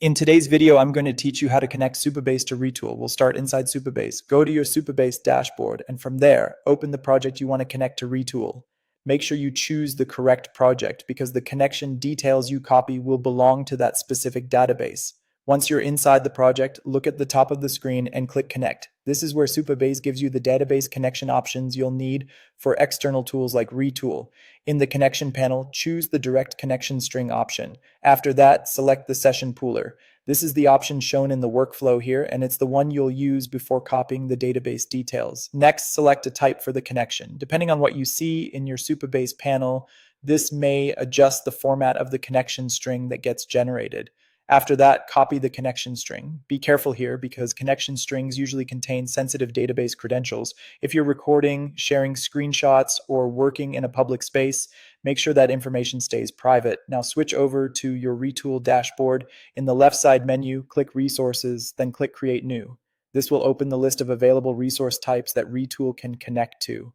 In today's video, I'm going to teach you how to connect Supabase to Retool. We'll start inside Supabase. Go to your Supabase dashboard, and from there, open the project you want to connect to Retool. Make sure you choose the correct project because the connection details you copy will belong to that specific database. Once you're inside the project, look at the top of the screen and click Connect. This is where Supabase gives you the database connection options you'll need for external tools like Retool. In the connection panel, choose the direct connection string option. After that, select the session pooler. This is the option shown in the workflow here, and it's the one you'll use before copying the database details. Next, select a type for the connection. Depending on what you see in your Supabase panel, this may adjust the format of the connection string that gets generated. After that, copy the connection string. Be careful here because connection strings usually contain sensitive database credentials. If you're recording, sharing screenshots, or working in a public space, make sure that information stays private. Now switch over to your Retool dashboard. In the left side menu, click Resources, then click Create New. This will open the list of available resource types that Retool can connect to.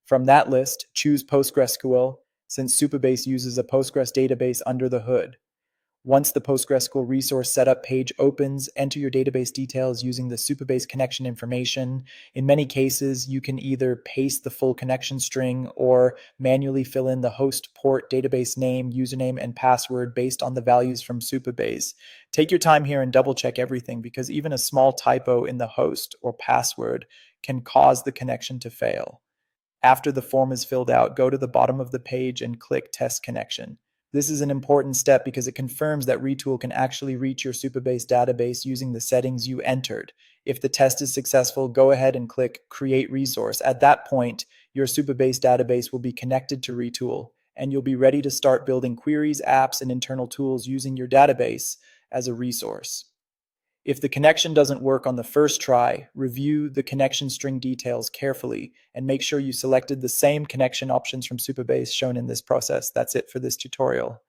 From that list, choose PostgreSQL, since Supabase uses a Postgres database under the hood. Once the PostgreSQL resource setup page opens, enter your database details using the Supabase connection information. In many cases, you can either paste the full connection string or manually fill in the host port, database name, username, and password based on the values from Supabase. Take your time here and double check everything because even a small typo in the host or password can cause the connection to fail. After the form is filled out, go to the bottom of the page and click Test Connection. This is an important step because it confirms that Retool can actually reach your Supabase database using the settings you entered. If the test is successful, go ahead and click Create Resource. At that point, your Supabase database will be connected to Retool, and you'll be ready to start building queries, apps, and internal tools using your database as a resource. If the connection doesn't work on the first try, review the connection string details carefully and make sure you selected the same connection options from Supabase shown in this process. That's it for this tutorial.